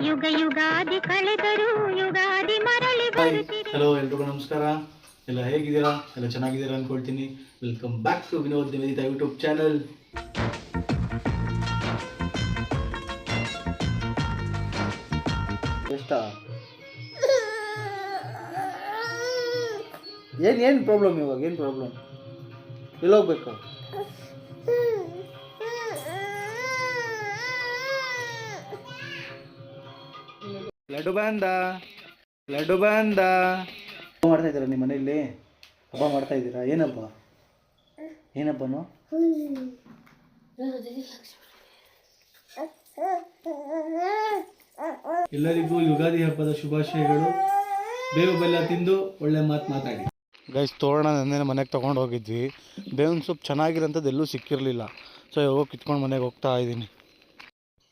ಯುಗ ಯುಗಾದಿ ಕಳೆದರು ಯುಗಾದಿ ಮರಳಿ ಬರುತ್ತಿದೆ. ಹಲೋ ಎಲ್ರಿಗೂ ನಮಸ್ಕಾರ. ಎಲ್ಲ ಹೇಗಿದ್ದೀರಾ? ಎಲ್ಲ ಚೆನ್ನಾಗಿದ್ದೀರಾ ಅಂದ್ಕೊಳ್ತೀನಿ. Welcome back to Vinod Nivedita YouTube channel. ಎಷ್ಟಾ ಏನು ಪ್ರಾಬ್ಲಮ್ ಇವಾಗ? ಏನು ಪ್ರಾಬ್ಲಮ್? ಎಲ್ಲೋಗ್ಬೇಕು? ಲಡ್ಡು ಬಂದ ಮಾಡ್ತಾ ಇದ್ದೀರಾ ನಿಮ್ಮ ಮನೆಯಲ್ಲಿ? ಹಬ್ಬ ಮಾಡ್ತಾ ಇದ್ದೀರಾ? ಏನಪ್ಪ ಏನಪ್ಪನು? ಎಲ್ಲರಿಗೂ ಯುಗಾದಿ ಹಬ್ಬದ ಶುಭಾಶಯಗಳು. ಬೇವು ಬೆಲ್ಲ ತಿಂದು ಒಳ್ಳೆ ಮಾತಾಡಿ. ಗೈಸ್, ತೋರಣ ನೆನ್ನೆ ಮನೆಗೆ ತೊಗೊಂಡು ಹೋಗಿದ್ವಿ. ಬೇವಿನ ಸೊಪ್ಪು ಚೆನ್ನಾಗಿರೋಂಥದ್ದು ಎಲ್ಲೂ ಸಿಕ್ಕಿರಲಿಲ್ಲ. ಸೊ ಇವಾಗ ಕಿತ್ಕೊಂಡು ಮನೆಗೆ ಹೋಗ್ತಾ ಇದ್ದೀನಿ.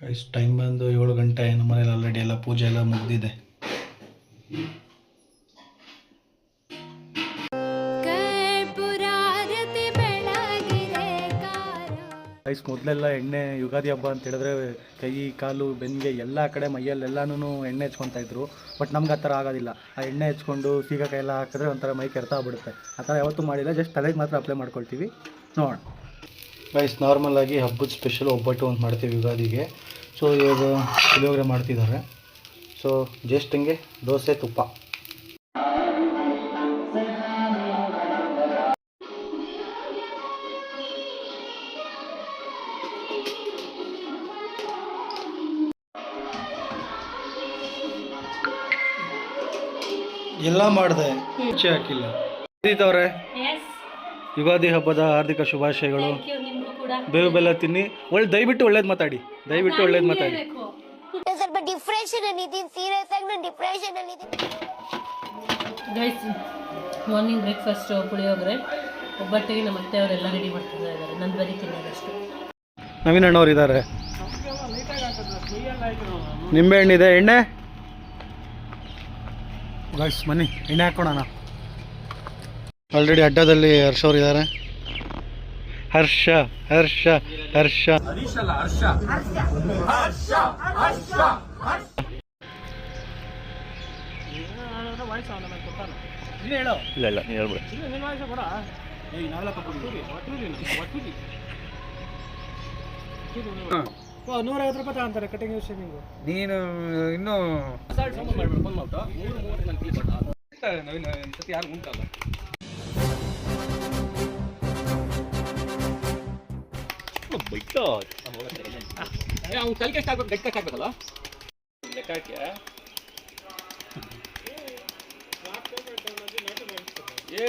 ಗೈಸ್, ಟೈಮ್ ಬಂದು 7 ಗಂಟೆ. ನಮ್ಮ ಮನೇಲಿ ಆಲ್ರೆಡಿ ಎಲ್ಲ ಪೂಜೆ ಎಲ್ಲ ಮುಗಿದಿದೆ. ಗೈಸ್, ಮೊದಲೆಲ್ಲ ಎಣ್ಣೆ ಯುಗಾದಿ ಹಬ್ಬ ಅಂತ ಹೇಳಿದ್ರೆ ಕೈ ಕಾಲು ಬೆನ್ನಿಗೆ ಎಲ್ಲ ಕಡೆ ಮೈಯಲ್ಲೆಲ್ಲನೂ ಎಣ್ಣೆ ಹಚ್ಕೊತಾಯಿದ್ರು. ಬಟ್ ನಮ್ಗೆ ಆ ಥರ ಆಗೋದಿಲ್ಲ. ಆ ಎಣ್ಣೆ ಹಚ್ಕೊಂಡು ಸೀಗೆಕಾಯಿ ಎಲ್ಲ ಹಾಕಿದ್ರೆ ಒಂಥರ ಮೈ ಕೆರ್ತಾ ಆಗ್ಬಿಡುತ್ತೆ. ಆ ಥರ ಯಾವತ್ತೂ ಮಾಡಿಲ್ಲ. ಜಸ್ಟ್ ತಲೆಗೆ ಮಾತ್ರ ಅಪ್ಲೈ ಮಾಡ್ಕೊಳ್ತೀವಿ. ನೋಡೋಣ ಗೈಸ್, ನಾರ್ಮಲಾಗಿ ಹಬ್ಬದ ಸ್ಪೆಷಲ್ ಒಬ್ಬಟ್ಟು ಅಂತ ಮಾಡ್ತೀವಿ ಯುಗಾದಿಗೆ. ಸೊ ಇವಾಗ ಪುಳಿಯೋಗರೆ ಮಾಡ್ತಿದ್ದಾರೆ. ಸೊ ಜಸ್ಟ್ ಹಿಂಗೆ ದೋಸೆ ತುಪ್ಪ. ಎಲ್ಲ ಮಾಡಿದೆ, ಹೆಚ್ಚೆ ಹಾಕಿಲ್ಲ. ಅವ್ರೆ, ಯುಗಾದಿ ಹಬ್ಬದ ಹಾರ್ದಿಕ ಶುಭಾಶಯಗಳು. ಬೇವು ಬೆಲ್ಲ ತಿನ್ನಿ. ದಯವಿಟ್ಟು ಒಳ್ಳೇದು ಮಾತಾಡಿ. ಸ್ವಲ್ಪ ಡಿಪ್ರೆಷನ್ ಅಲ್ಲಿ ಇದೀನಿ, ಸೀರಿಯಸ್ ಆಗಿ ನಾನು ಡಿಪ್ರೆಷನ್ ಅಲ್ಲಿ ಇದೀನಿ. ಗೈಸ್, ಮಾರ್ನಿಂಗ್ ಬ್ರೇಕ್ಫಾಸ್ಟ್ ಪುಳಿಯೋಗರೆ, ಒಬ್ಬಟ್ಟಿಗೆ ನಮ್ಮ ಅತ್ತೆ ಅವರೆಲ್ಲ ರೆಡಿ ಮಾಡ್ತಾ ಇದ್ದಾರೆ. ನಾನು ಬರೀ ತಿನ್ನೋದಷ್ಟು. ನವೀನ್ ಅಣ್ಣವ್ರು ಇದ್ದಾರೆ. ನಿಂಬೆ ಹಣ್ಣಿದೆ, ಎಣ್ಣೆ ಗೈಸ್ ಬನ್ನಿ ಎಣ್ಣೆ ಹಾಕೋಣ. ಆಲ್ರೆಡಿ ಅಡ್ಡದಲ್ಲಿ ಹರ್ಷ ಅವ್ರು ಇದ್ದಾರೆ. ಹರ್ಷ ಇಲ್ಲ ನೀನು ಹೇಳ್ಬಿಡ. $150 ತಗೊಂತಾರೆ ಕಟಿಂಗ್ ಶೇವಿಂಗು. ನೀನು ಇನ್ನೂ ಯಾರು ಉಂಟಲ್ಲ. ಅವ್ನು ಕಲ್ಕೆ ಎಷ್ಟಾಗಬೇಕು? ಗಟ್ಟಿ ಹಾಕ್ಬೇಕಲ್ಲ ಲೆಕ್ಕ ಹಾಕಿ.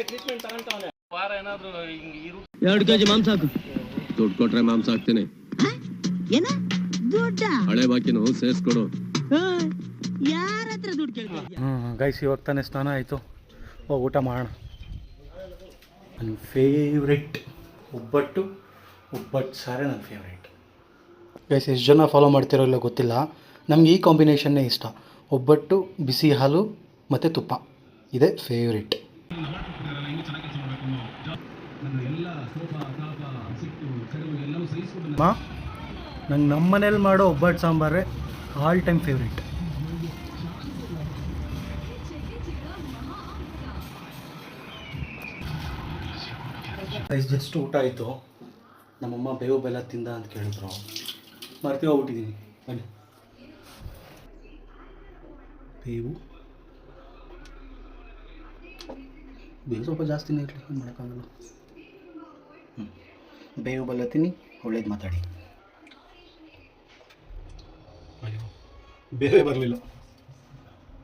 ಟ್ರೀಟ್ಮೆಂಟ್ ತಗೊಂತಾವನೆ. ವಾರ ಏನಾದ್ರು 2 kg ಮಾಂಸ ಹಾಕು. ದುಡ್ಡು ಕೊಟ್ರೆ ಮಾಂಸ ಹಾಕ್ತೇನೆ. ಹಳೆ ಬಾಕಿನೂ ಸೇರಿಸ್ಕೊಡು. ಯಾರ ಹತ್ರ ದುಡ್ಡು ಕೇಳ್ತೀಯ? ಗೈಸ್, ಇವಾಗ ತಾನೇ ಸ್ನಾನ ಆಯಿತು. ಊಟ ಮಾಡೋಣ. ನನ್ನ ಫೇವ್ರೆಟ್ ಒಬ್ಬಟ್ಟು ಸಾರೇ ನನ್ನ ಫೇವ್ರೇಟ್. ಗೈಸ್, ಎಷ್ಟು ಜನ ಫಾಲೋ ಮಾಡ್ತಿರೋ ಇಲ್ಲ ಗೊತ್ತಿಲ್ಲ. ನಮಗೆ ಈ ಕಾಂಬಿನೇಷನ್ನೇ ಇಷ್ಟ. ಒಬ್ಬಟ್ಟು, ಬಿಸಿ ಹಾಲು ಮತ್ತು ತುಪ್ಪ, ಇದೇ ಫೇವ್ರೇಟ್. ನಂಗೆ ನಮ್ಮ ಮನೇಲಿ ಮಾಡೋ ಒಬ್ಬಟ್ಟು ಸಾಂಬಾರೇ ಆಲ್ ಟೈಮ್ ಫೇವ್ರೇಟ್. ಜಸ್ಟ್ ಊಟ ಆಯಿತು. ನಮ್ಮಮ್ಮ ಬೇವು ಬೆಲ್ಲ ತಿಂದ ಅಂತ ಕೇಳಿದ್ರು. ಮರ್ತಿ ಹೋಗ್ಬಿಟ್ಟಿದ್ದೀನಿ. ಬನ್ನಿ, ಬೇವು ಸ್ವಲ್ಪ ಜಾಸ್ತಿನೇ ಇರಲಿ, ಏನು ಮಾಡೋಕ್ಕಾಗಲ್ಲ. ಬೇವು ಬೆಲ್ಲ ತಿನ್ನಿ, ಒಳ್ಳೇದು ಮಾತಾಡಿ. ಅಯ್ಯೋ, ಬೇರೆ ಬರಲಿಲ್ಲ,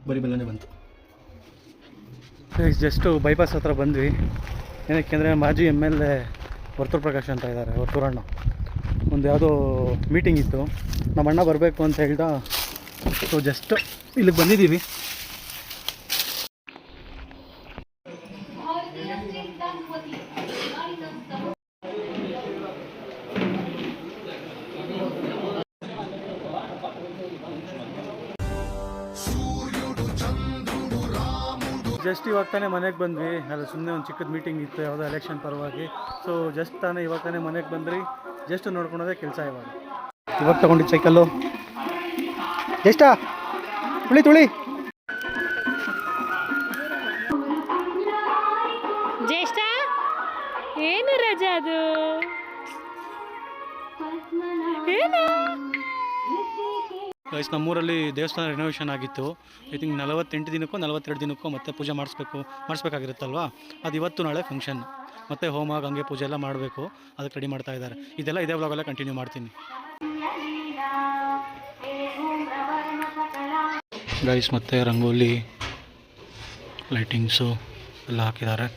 ಬರೀ ಬೆಲ್ಲನೇ ಬಂತು. ಜಸ್ಟು ಬೈಪಾಸ್ ಹತ್ರ ಬಂದ್ವಿ. ಏನಕ್ಕೆಂದರೆ ಮಾಜಿ MLA ವರ್ತೂರ್ ಪ್ರಕಾಶ್ ಅಂತ ಇದ್ದಾರೆ, ವರ್ತೂರಣ್ಣ. ಒಂದು ಯಾವುದೋ ಮೀಟಿಂಗ್ ಇತ್ತು, ನಮ್ಮ ಅಣ್ಣ ಬರಬೇಕು ಅಂತ ಹೇಳ್ದ. ಸೊ ಜಸ್ಟ್ ಇಲ್ಲಿಗೆ ಬಂದಿದ್ದೀವಿ. ಜಸ್ಟ್ ಇವಾಗ ತಾನೇ ಮನೆಗೆ ಬಂದ್ವಿ. ಅದು ಸುಮ್ಮನೆ ಒಂದು ಚಿಕ್ಕದ ಮೀಟಿಂಗ್ ಇತ್ತು, ಯಾವುದೋ ಎಲೆಕ್ಷನ್ ಪರವಾಗಿ. ಸೊ ಜಸ್ಟ್ ತಾನೇ ಇವಾಗ ತಾನೇ ಮನೆಗೆ ಬಂದ್ರಿ. ಜಸ್ಟ್ ನೋಡ್ಕೊಳೋದೇ ಕೆಲಸ. ಇವಾಗ ತೊಗೊಂಡಿದ್ದು ಸೈಕಲ್ಲು ಎಷ್ಟಾ? ತುಳಿ ತುಳಿ. ಜ್ಯೇಷ್ಠ ಏನು ರಜಾ ಅದು ಏನು? ಗೈಸ್ ನಮ್ಮೂರಲ್ಲಿ ದೇವಸ್ಥಾನ ರಿನೋವೇಷನ್ ಆಗಿತ್ತು. ಐ ಥಿಂಕ್ 48 ದಿನಕ್ಕೋ 42 ದಿನಕ್ಕೋ ಮತ್ತೆ ಪೂಜೆ ಮಾಡಿಸ್ಬೇಕಾಗಿರುತ್ತಲ್ವ. ಅದು ಇವತ್ತು ನಾಳೆ ಫಂಕ್ಷನ್, ಮತ್ತು ಹೋಮ ಗಂಗೆ ಪೂಜೆ ಎಲ್ಲ ಮಾಡಬೇಕು. ಅದಕ್ಕೆ ರೆಡಿ ಮಾಡ್ತಾ ಇದ್ದಾರೆ. ಇದೆಲ್ಲ ಇದೇ ವ್ಲಾಗೆಲ್ಲ ಕಂಟಿನ್ಯೂ ಮಾಡ್ತೀನಿ. ಗೈಸ್ ಮತ್ತೆ ರಂಗೋಲಿ ಲೈಟಿಂಗ್ಸು ಎಲ್ಲ ಹಾಕಿದ್ದಾರೆ.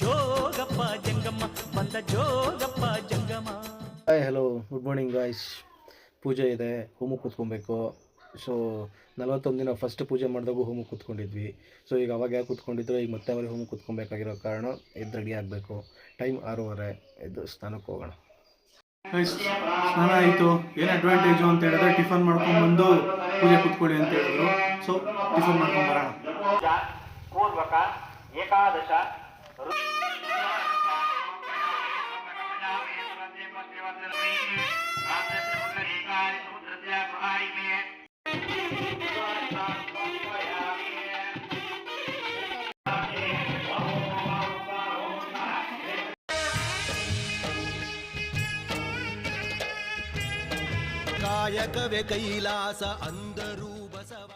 ಜೋಗಪ್ಪ ಜಂಗಮ್ಮ ಬಂದ Jogappa Jangamma. Hi hello good morning guys. ಪೂಜೆ ಇದೆ, ಹೋಮಕ್ಕೆ ಕೂತ್ಕೊಬೇಕು. ಸೊ 41 ದಿನ ಫಸ್ಟ್ ಪೂಜೆ ಮಾಡಿದಾಗೂ ಹೋಮಕ್ಕೆ ಕೂತ್ಕೊಂಡಿದ್ವಿ. ಸೊ ಈಗ ಅವಾಗ ಯಾಕೆ ಕೂತ್ಕೊಂಡಿದ್ರು, ಈಗ ಮತ್ತೆ ಅವರಿಗೆ ಹೋಮಕ್ಕೆ ಕೂತ್ಕೊಬೇಕಾಗಿರೋ ಕಾರಣ ಎದ್ದು ರೆಡಿ ಆಗಬೇಕು. ಟೈಮ್ 6:30. ಎದ್ದು ಸ್ನಾನಕ್ಕೆ ಹೋಗೋಣ. ಸ್ನಾನ ಆಯಿತು. ಏನು ಅಡ್ವಾಂಟೇಜು ಅಂತ ಹೇಳಿದ್ರೆ ಟಿಫನ್ ಮಾಡ್ಕೊಂಡ್ಬಂದು ಪೂಜೆ ಕೂತ್ಕೊಳ್ಳಿ ಅಂತ ಹೇಳಿದ್ರು. So tiffin ಮಾಡ್ಕೊಂಬರೋಣ. ಪೂರ್ವಕ ಏಕಾದಶ ಕಾಯಕವೇ ಕೈಲಾಸ ಅಂದರು ಬಸವ.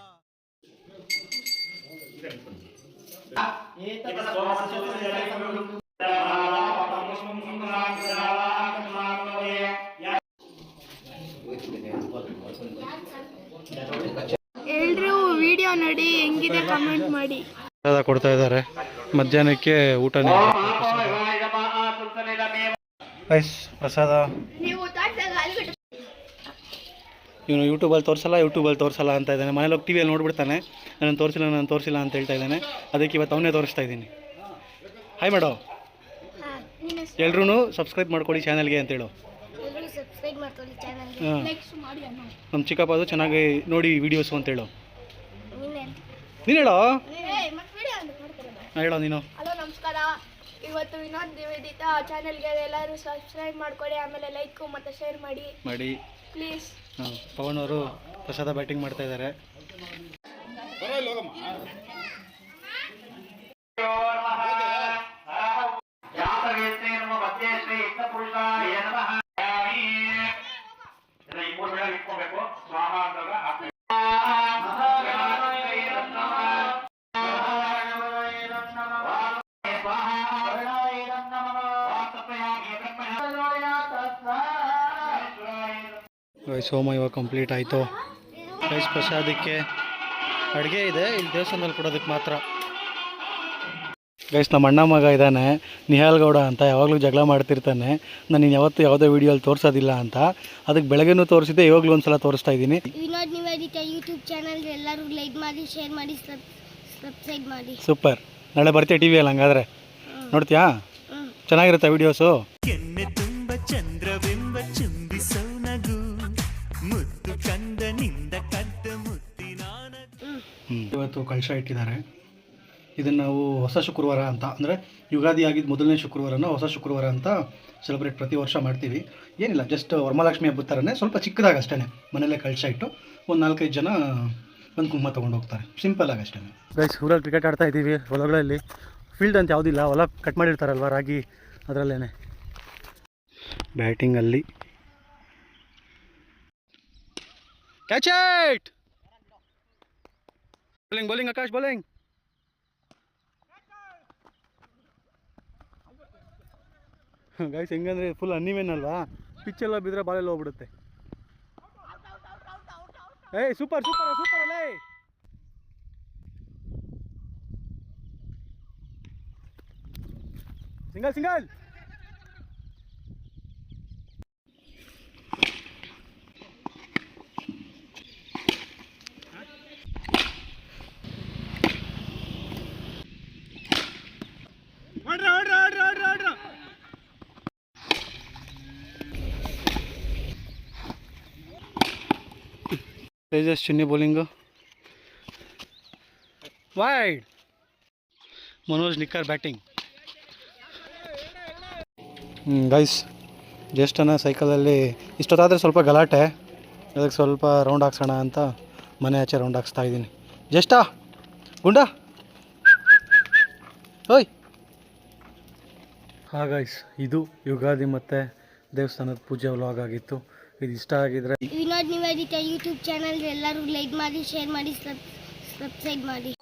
ಎಲ್ರೂ ವಿಡಿಯೋ ನೋಡಿ ಹೆಂಗಿದೆ ಕಮೆಂಟ್ ಮಾಡಿ. ಪ್ರಸಾದ ಕೊಡ್ತಾ ಇದ್ದಾರೆ. ಮಧ್ಯಾಹ್ನಕ್ಕೆ ಊಟನೇ ಗೈಸ್. ಪ್ರಸಾದ ಇವನು ಯೂಟ್ಯೂಬಲ್ಲಿ ತೋರಿಸಲ್ಲ ಅಂತ ಇದ್ದಾನೆ. ಮನೇಲಿ ಹೋಗಿ ಟಿವಿಯಲ್ಲಿ ನೋಡ್ಬಿಡ್ತಾನೆ. ನಾನು ತೋರಿಸಿಲ್ಲ ಅಂತ ಹೇಳ್ತಾ ಇದ್ದಾನೆ. ಅದಕ್ಕೆ ಇವತ್ತು ಅವನ್ನೇ ತೋರಿಸ್ತಾ ಇದ್ದೀನಿ. ಹಾಯ್ ಮೇಡಮ್, ಎಲ್ರೂ ಸಬ್ಸ್ಕ್ರೈಬ್ ಮಾಡ್ಕೊಳ್ಳಿ ಚಾನಲ್ಗೆ ಅಂತ ಹೇಳು. ಹಾಂ, ನಮ್ಮ ಚಿಕ್ಕಪ್ಪದು ಚೆನ್ನಾಗಿ ನೋಡಿ ವೀಡಿಯೋಸು ಅಂತ ಹೇಳು. ನೀನು ಹೇಳೋ. ಹೇಳೋ ನೀನು. ಹಲೋ ನಮಸ್ಕಾರ. ಇವತ್ತು ವಿನೋದ್ ನಿವೇದಿತಾ ಚಾನೆಲ್ಗೆ ಎಲ್ಲರೂ ಸಬ್ಸ್ಕ್ರೈಬ್ ಮಾಡ್ಕೊಳ್ಳಿ, ಆಮೇಲೆ ಲೈಕ್ ಮತ್ತು ಶೇರ್ ಮಾಡಿ ಪ್ಲೀಸ್. ಹಾಂ, ಪವನ್ ಅವರು ಪ್ರಸಾದ ಬ್ಯಾಟಿಂಗ್ ಮಾಡ್ತಾ ಇದ್ದಾರೆ. ಸೋಮ ಇವಾಗ ಕಂಪ್ಲೀಟ್ ಆಯಿತು. ಗೈಸ್ ಪ್ರಸಾದಕ್ಕೆ ಅಡುಗೆ ಇದೆ, ಇಲ್ಲಿ ದೇವಸ್ಥಾನದಲ್ಲಿ ಕೊಡೋದಕ್ಕೆ ಮಾತ್ರ. ಗೈಸ್ ನಮ್ಮ ಅಣ್ಣ ಮಗ ಇದ್ದಾನೆ ನಿಹಾಲ್ ಗೌಡ ಅಂತ, ಯಾವಾಗಲೂ ಜಗಳ ಮಾಡ್ತಿರ್ತಾನೆ. ನಾನು ಯಾವತ್ತೂ ಯಾವುದೇ ವೀಡಿಯೋಲ್ಲಿ ತೋರಿಸೋದಿಲ್ಲ ಅಂತ. ಅದಕ್ಕೆ ಬೆಳಗ್ಗೆನೂ ತೋರಿಸಿದ್ದೆ, ಇವಾಗಲೂ ಒಂದು ಸಲ ತೋರಿಸ್ತಾ ಇದ್ದೀನಿ. ವಿನೋದ್ ನಿವೇದಿತಾ ಯೂಟ್ಯೂಬ್ ಚಾನಲ್ ಎಲ್ಲರೂ ಲೈಕ್ ಮಾಡಿ, ಶೇರ್ ಮಾಡಿ, ಸಬ್ಸ್ಕ್ರೈಬ್ ಮಾಡಿ. ಸೂಪರ್. ನಾಳೆ ಬರ್ತೀಯ ಟಿ ವಿಯಲ್ಲಿ, ಹಂಗಾದ್ರೆ ನೋಡ್ತೀಯಾ? ಚೆನ್ನಾಗಿರುತ್ತೆ ವೀಡಿಯೋಸು. ಕೆನ್ನೆ ತುಂಬ ಚಂದ್ರವೆಂಬ ಚುಂಬಿಸೋ ನಗು, ಮುತ್ತು ಕಂದನಿಂದ ಕದ್ದ ಮುತ್ತಿನಾನ. ಇವತ್ತು ಕಳಶ ಇಟ್ಟಿದ್ದಾರೆ. ಇದನ್ನು ನಾವು ಹೊಸ ಶುಕ್ರವಾರ ಅಂತ, ಅಂದರೆ ಯುಗಾದಿ ಆಗಿದ್ದು ಮೊದಲನೇ ಶುಕ್ರವಾರನ ಹೊಸ ಶುಕ್ರವಾರ ಅಂತ ಸೆಲೆಬ್ರೇಟ್ ಪ್ರತಿ ವರ್ಷ ಮಾಡ್ತೀವಿ. ಏನಿಲ್ಲ, ಜಸ್ಟ್ ವರಮಹಾಲಕ್ಷ್ಮಿ ಹಬ್ಬದ ಥರನೇ ಸ್ವಲ್ಪ ಚಿಕ್ಕದಾಗಿ ಅಷ್ಟೇ. ಮನೆಯಲ್ಲೇ ಕಳಶ ಇಟ್ಟು ಒಂದು 4-5 ಜನ ಒಂದು ಕುಂಕುಮ ತೊಗೊಂಡು ಹೋಗ್ತಾರೆ. ಸಿಂಪಲ್ಲಾಗಿ ಅಷ್ಟೇ. ಗೈಸ್ ಊರಲ್ಲಿ ಕ್ರಿಕೆಟ್ ಆಡ್ತಾ ಇದ್ದೀವಿ. ಹೊಲಗಳಲ್ಲಿ ಫೀಲ್ಡ್ ಅಂತ ಯಾವುದಿಲ್ಲ, ಹೊಲ ಕಟ್ ಮಾಡಿರ್ತಾರಲ್ವ ರಾಗಿ, ಅದರಲ್ಲೇ ಬ್ಯಾಟಿಂಗಲ್ಲಿ catch it. Bowling Akash bowling. Guys ಹೆಂಗಂದ್ರೆ ಫುಲ್ ಅನ್ನಿವೇನ್ ಅಲ್ವಾ, ಪಿಚ್ಚೆಲ್ಲ ಬಿದ್ದರೆ ಬಾಲೆಲ್ಲ ಹೋಗ್ಬಿಡುತ್ತೆ. ಏಯ್ ಸೂಪರ್ ಅಲ್ಲೇ. Single. Tejas Chinni bowling wide. Manoj ನಿಕ್ಕರ್ ಬ್ಯಾಟಿಂಗ್. ಗೈಸ್ ಜ್ಯೇಷ್ಠನ ಸೈಕಲಲ್ಲಿ ಇಷ್ಟೊತ್ತಾದರೆ ಸ್ವಲ್ಪ ಗಲಾಟೆ, ಅದಕ್ಕೆ ಸ್ವಲ್ಪ ರೌಂಡ್ ಹಾಕ್ಸೋಣ ಅಂತ ಮನೆ ಆಚೆ ರೌಂಡ್ ಹಾಕ್ಸ್ತಾ ಇದ್ದೀನಿ. ಜ್ಯೇಷ್ಠ ಗುಂಡ ಓಯ್. ಗೈಸ್ ಇದು ಯುಗಾದಿ ಮತ್ತು ದೇವಸ್ಥಾನದ ಪೂಜೆ ವ್ಲಾಗ್ ಆಗಿತ್ತು. ಇದು ಇಷ್ಟ ಆಗಿದ್ರೆ ವಿನೋದ್ ನಿವೇದಿತ ಯೂಟ್ಯೂಬ್ ಚಾನಲ್ ಎಲ್ಲರೂ ಲೈಕ್ ಮಾಡಿ, ಶೇರ್ ಮಾಡಿ, ಸಬ್ಸ್ಕ್ರೈಬ್ ಮಾಡಿ.